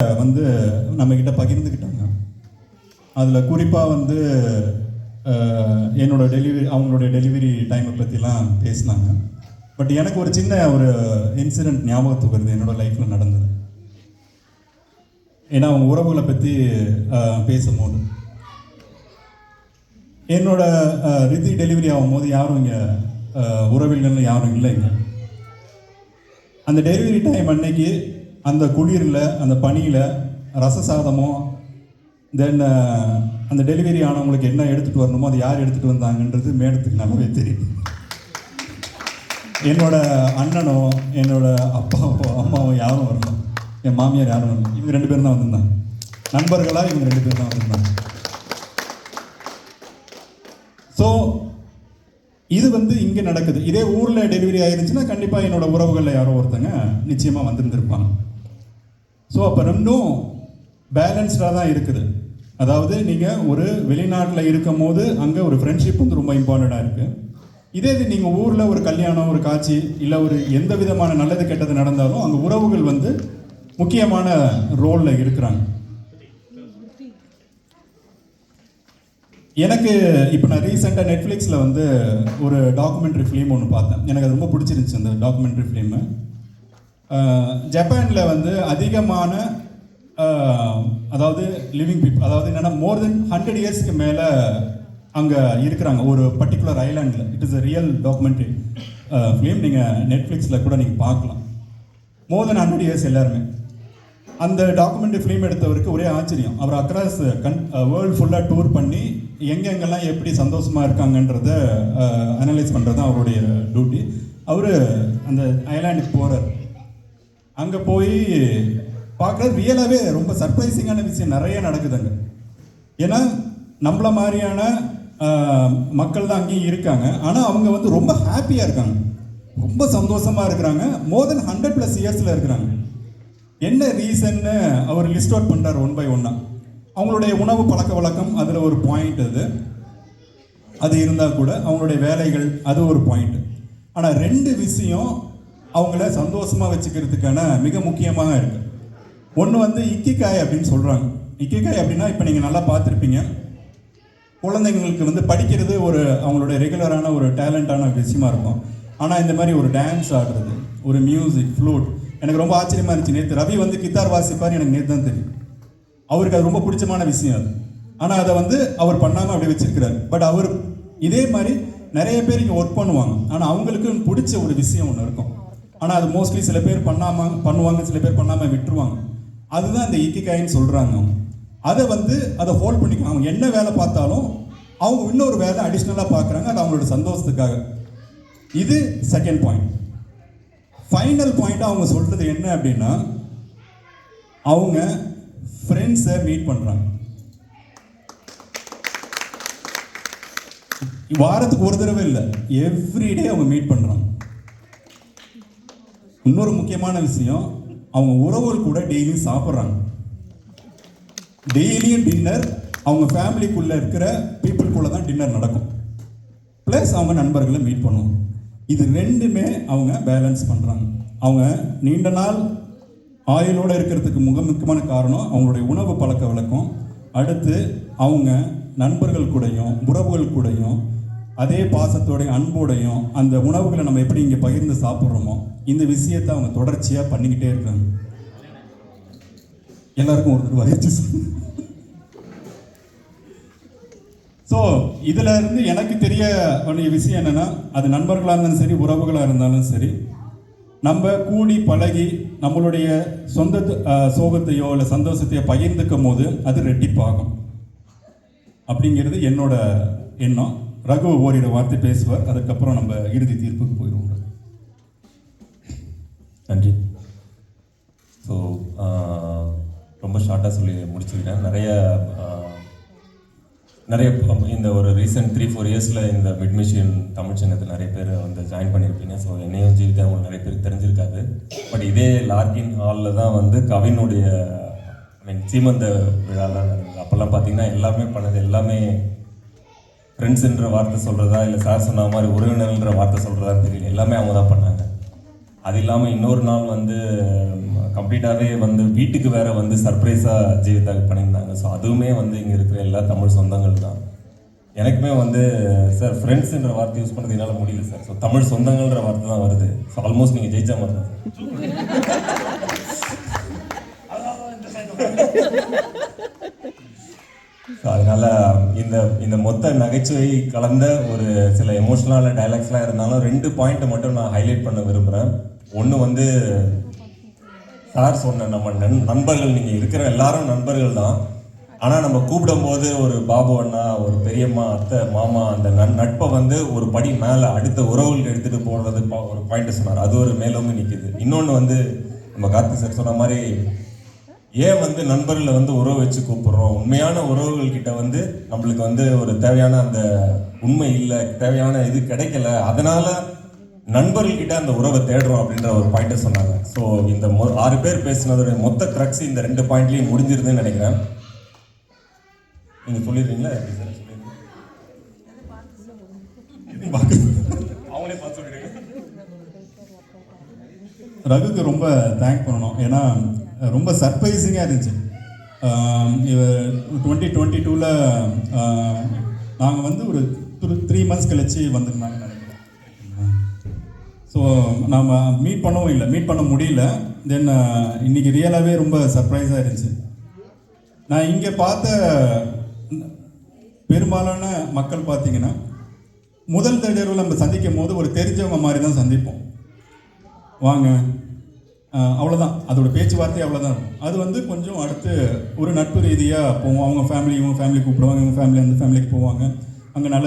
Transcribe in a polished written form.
வந்து நம்மக்கிட்ட பகிர்ந்துக்கிட்டாங்க. அதில் குறிப்பாக வந்து அவங்களுடைய டெலிவரி டைமை பற்றிலாம் பேசினாங்க. பட் எனக்கு ஒரு சின்ன இன்சிடெண்ட் ஞாபகத்துக்கு வருது, என்னோடய லைஃப்பில் நடந்தது. ஏன்னா அவங்க உறவுகளை பற்றி பேசும்போது என்னோட ரித்தி டெலிவரி ஆகும்போது யாரும் இங்கே உறவினர்கள் யாரும் இல்லைங்க. அந்த டெலிவரி டைம் அன்னைக்கு அந்த குளிரில் அந்த பனியில் ரச சாதமோ தென் அந்த டெலிவரி ஆனவங்களுக்கு என்ன எடுத்துகிட்டு வரணுமோ அது யார் எடுத்துகிட்டு வந்தாங்கன்றது மேடத்துக்கு நல்லாவே தெரியும். என்னோட அண்ணனோ என்னோட அப்பாவோ அம்மாவோ யாரும் வரணும், என் மாமியார் யாரும் வரணும். இவங்க 2 பேரும் தான் வந்திருந்தாங்க. நண்பர்களாக இவங்க 2 பேர் தான் வந்திருந்தாங்க. ஸோ இது வந்து இங்கே நடக்குது. இதே ஊரில் டெலிவரி ஆயிருந்துச்சுன்னா கண்டிப்பாக என்னோட உறவுகளில் யாரோ ஒருத்தங்க நிச்சயமாக வந்திருந்திருப்பாங்க. ஸோ அப்போ ரெண்டும் பேலன்ஸ்டாக தான் இருக்குது. அதாவது நீங்கள் ஒரு வெளிநாட்டில் இருக்கும் போது அங்கே ஒரு ஃப்ரெண்ட்ஷிப் வந்து ரொம்ப இம்பார்ட்டண்ட்டாக இருக்குது. இதே இது நீங்கள் ஊரில் ஒரு கல்யாணம், ஒரு காட்சி, இல்லை ஒரு எந்த விதமான நல்லது கெட்டது நடந்தாலும் அங்கே உறவுகள் வந்து முக்கியமான ரோலில் இருக்கிறாங்க. எனக்கு இப்போ நான் ரீசெண்டாக நெட்ஃப்ளிக்ஸில் வந்து ஒரு டாக்குமெண்ட்ரி ஃபிலிம் ஒன்று பார்த்தேன். எனக்கு அது ரொம்ப பிடிச்சிருந்துச்சு அந்த டாக்குமெண்ட்ரி ஃபிலிமு. ஜப்பானில் வந்து அதிகமான அதாவது லிவிங் பீப்புள், அதாவது என்னென்னா மோர் தென் 100 இயர்ஸ்க்கு மேலே அங்கே இருக்கிறாங்க ஒரு பர்டிகுலர் ஐலாண்டில். It is a real documentary film. நீங்கள் நெட்ஃப்ளிக்ஸில் கூட நீங்கள் பார்க்கலாம். மோர் தென் 100 இயர்ஸ் எல்லாருமே. அந்த டாக்குமெண்ட்ரி ஃபிலிம் எடுத்தவருக்கு ஒரே ஆச்சரியம். அவர் அக்ராஸ் வேர்ல்டு ஃபுல்லாக டூர் பண்ணி எங்கெங்கெல்லாம் எப்படி சந்தோஷமாக இருக்காங்கன்றத அனலைஸ் பண்ணுறது தான் அவருடைய டியூட்டி. அவர் அந்த ஐலாண்டுக்கு போகிறார். அங்கே போய் பார்க்குறது ரியலாகவே ரொம்ப சர்ப்ரைசிங்கான விஷயம் நிறைய நடக்குதுங்க. ஏன்னா நம்மள மாதிரியான மக்கள் தான் அங்கேயும் இருக்காங்க. ஆனால் அவங்க வந்து ரொம்ப ஹாப்பியாக இருக்காங்க, ரொம்ப சந்தோஷமாக இருக்கிறாங்க. மோர் தென் 100+ இயர்ஸில் இருக்கிறாங்க. என்ன ரீசன்னு அவர் லிஸ்ட் அவுட் பண்ணுறார் ஒன் பை ஒன்னாக. அவங்களுடைய உணவு பழக்க வழக்கம் அதில் ஒரு பாயிண்ட், அது இருந்தால் கூட அவங்களுடைய வேலைகள் அது ஒரு பாயிண்ட். ஆனால் 2 விஷயம் அவங்கள சந்தோஷமாக வச்சுக்கிறதுக்கான மிக முக்கியமாக இருக்குது. ஒன்று வந்து இக்கிகாய் அப்படின்னு சொல்கிறாங்க. இக்கிகாய் அப்படின்னா இப்போ நீங்கள் நல்லா பார்த்துருப்பீங்க, குழந்தைங்களுக்கு வந்து படிக்கிறது ஒரு அவங்களுடைய ரெகுலரான ஒரு டேலண்டான விஷயமா இருக்கும். ஆனால் இந்த மாதிரி ஒரு டான்ஸ் ஆடுறது, ஒரு மியூசிக், ஃப்ளூட், எனக்கு ரொம்ப ஆச்சரியமாக இருந்துச்சு. நேற்று ரவி வந்து கித்தார் வாசிப்பார், எனக்கு நேற்று தான் தெரியும். அவருக்கு அது ரொம்ப பிடிச்சமான விஷயம் அது. ஆனால் அதை வந்து அவர் பண்ணாமல் அப்படி வச்சிருக்கிறார். பட் அவர் இதே மாதிரி நிறைய பேர் இங்கே ஒர்க் பண்ணுவாங்க. ஆனால் அவங்களுக்கு பிடிச்ச ஒரு விஷயம் ஒன்று இருக்கும். ஆனால் அது மோஸ்ட்லி சில பேர் பண்ணுவாங்க, சில பேர் பண்ணாமல் விட்டுருவாங்க. அதுதான் இந்த இக்கிகாயின்னு சொல்கிறாங்க. அதை ஹோல்ட் பண்ணிக்கலாம். அவங்க என்ன வேலை பார்த்தாலும் அவங்க இன்னொரு வேலை அடிஷ்னலாக பார்க்குறாங்க, அது அவங்களோட சந்தோஷத்துக்காக. இது செகண்ட் பாயிண்ட். ஃபைனல் பாயிண்ட் அவங்க சொல்கிறது என்ன அப்படின்னா, அவங்க ஃப்ரெண்ட்ஸை மீட் பண்ணுறாங்க. வாரத்துக்கு ஒரு தடவை இல்லை, எவ்ரிடே அவங்க மீட் பண்ணுறாங்க. இன்னொரு முக்கியமான விஷயம், அவங்க உறவுகள் கூட டெய்லியும் சாப்பிட்றாங்க. டெய்லியும் டின்னர் அவங்க ஃபேமிலிக்குள்ளே இருக்கிற பீப்புளுக்குள்ளே தான் டின்னர் நடக்கும். ப்ளஸ் அவங்க நண்பர்களை மீட் பண்ணுவோம். இது 2மே அவங்க பேலன்ஸ் பண்ணுறாங்க. அவங்க நீண்ட நாள் ஆயுளோடு இருக்கிறதுக்கு முக்கியமான காரணம் அவங்களுடைய உணவு பழக்க வழக்கம். அடுத்து அவங்க நண்பர்கள் கூடயும் உறவுகள் கூடயும் அதே பாசத்தோடையும் அன்போடையும் அந்த உணவுகளை நம்ம எப்படி இங்கே பகிர்ந்து சாப்பிட்றோமோ இந்த விஷயத்தை அவங்க தொடர்ச்சியாக பண்ணிக்கிட்டே இருக்காங்க. எல்லாருக்கும் ஒருத்தர் வயிற்று. ஸோ இதில் இருந்து எனக்கு தெரிய வேண்டிய விஷயம் என்னென்னா, அது நண்பர்களாக இருந்தாலும் சரி, உறவுகளாக இருந்தாலும் சரி, நம்ம கூடி பழகி நம்மளுடைய சொந்த சோகத்தையோ இல்லை சந்தோஷத்தையோ பகிர்ந்துக்கும் போது அது ரெட்டிப்பாகும் அப்படிங்கிறது என்னோட எண்ணம். ரகு ஓரிட வார்த்தை பேசுவார், அதுக்கப்புறம் நம்ம இறுதி தீர்ப்புக்கு போயிடுவோம். நன்றி. ஸோ ரொம்ப ஷார்ட்டாக சொல்லி முடிச்சுக்கிறேன். நிறைய இந்த ஒரு ரீசெண்ட் 3-4 இயர்ஸில் இந்த மிட்மிஷன் தமிழ் சின்னத்தில் நிறைய பேர் வந்து ஜாயின் பண்ணியிருப்பீங்க. ஸோ என்னையும் ஜீவிதா அவங்களுக்கு நிறைய பேருக்கு தெரிஞ்சிருக்காது. பட் இதே லார்கின் ஹாலில் தான் வந்து கவினுடைய சீமந்த விழாலாம் நடந்தது. அப்போல்லாம் பார்த்தீங்கன்னா எல்லாமே பண்ணது எல்லாமே ஃப்ரெண்ட்ஸுன்ற வார்த்தை சொல்கிறதா இல்லை சார் சொன்ன மாதிரி உறவினர்ன்ற வார்த்தை சொல்கிறதா தெரியல, எல்லாமே அவங்க தான் பண்ணாங்க. அது இல்லாமல் இன்னொரு நாள் வந்து கம்ப்ளீட்டாகவே வந்து வீட்டுக்கு வேற வந்து சர்ப்ரைஸாக ஜீவிதாக்கு பண்ணியிருந்தாங்க. ஸோ அதுவுமே வந்து இங்கே இருக்கிற எல்லா தமிழ் சொந்தங்கள் தான். எனக்குமே வந்து சார் ஃப்ரெண்ட்ஸுன்ற வார்த்தை யூஸ் பண்ணுறது என்னால் முடியல சார். ஸோ தமிழ் சொந்தங்கள்ன்ற வார்த்தை தான் வருது. ஸோ ஆல்மோஸ்ட் நீங்கள் ஜெயிச்சா மாதிரி தான் ஸோ அதனால இந்த மொத்த நகைச்சுவை கலந்த ஒரு சில எமோஷனலான டைலாக்ஸ்லாம் இருந்தாலும் 2 பாயிண்ட்டை மட்டும் நான் ஹைலைட் பண்ண விரும்புகிறேன். ஒன்று வந்து சார் சொன்ன நம்ம நண்பர்கள், நீங்கள் இருக்கிற எல்லாரும் நண்பர்கள் தான். ஆனால் நம்ம கூப்பிடும்போது ஒரு பாபு அண்ணா, ஒரு பெரியம்மா, அத்தை, மாமா, அந்த நட்பை வந்து ஒரு படி மேலே அடுத்த உறவுகளுக்கு எடுத்துகிட்டு போகிறது ஒரு பாயிண்ட் சொன்னார். அது ஒரு மேலோங்கி நிற்குது. இன்னொன்று வந்து நம்ம கார்த்திக் சார் சொன்ன மாதிரி ஏன் வந்து நண்பர்களை வந்து உறவு வச்சு கூப்பிடுறோம், உண்மையான உறவுகள்கிட்ட வந்து நம்மளுக்கு வந்து ஒரு தேவையான அந்த உண்மை இல்லை, தேவையான இது கிடைக்கல, அதனால நண்பர்கள்கிட்ட அந்த உறவை தேடுறோம் அப்படின்ற ஒரு பாயிண்ட்டை சொன்னாங்க. ஸோ இந்த 6 பேர் பேசினதோட மொத்த க்ரக்ஸ் இந்த 2 பாயிண்ட்லேயும் முடிஞ்சிருதுன்னு நினைக்கிறேன். நீங்கள் சொல்லிடுறீங்களா? எப்படி சார் அவங்களே பார்த்து சொல்லிடுங்க. ரகுக்கு ரொம்ப தேங்க் பண்ணணும். ஏன்னா ரொம்ப சர்ப்ரைசிங்காக இருந்துச்சு. இவர் 2022ல் நாங்கள் வந்து ஒரு 3 months கழிச்சு வந்திருந்தாங்கன்னு நினைக்கிறேன். ஸோ நாம் மீட் பண்ணவும் இல்லை, மீட் பண்ண முடியல. தென் இன்னைக்கு ரியலாகவே ரொம்ப சர்ப்ரைஸாக இருந்துச்சு. நான் இங்கே பார்த்த பெரும்பாலான மக்கள் பார்த்தீங்கன்னா முதல் தடவை நம்ம சந்திக்கும் போது ஒரு தெரிஞ்சவங்க மாதிரி தான் சந்திப்போம். வாங்க, அவ்வளோதான், அதோட பேச்சுவார்த்தை அவ்வளோதான் இருக்கும். அது வந்து கொஞ்சம் அடுத்து ஒரு நட்பு ரீதியாக போவோம். அவங்க ஃபேமிலி, இவங்க ஃபேமிலி கூப்பிடுவாங்க, இவங்க ஃபேமிலி அந்த ஃபேமிலிக்கு போவாங்க. அங்கே நல்ல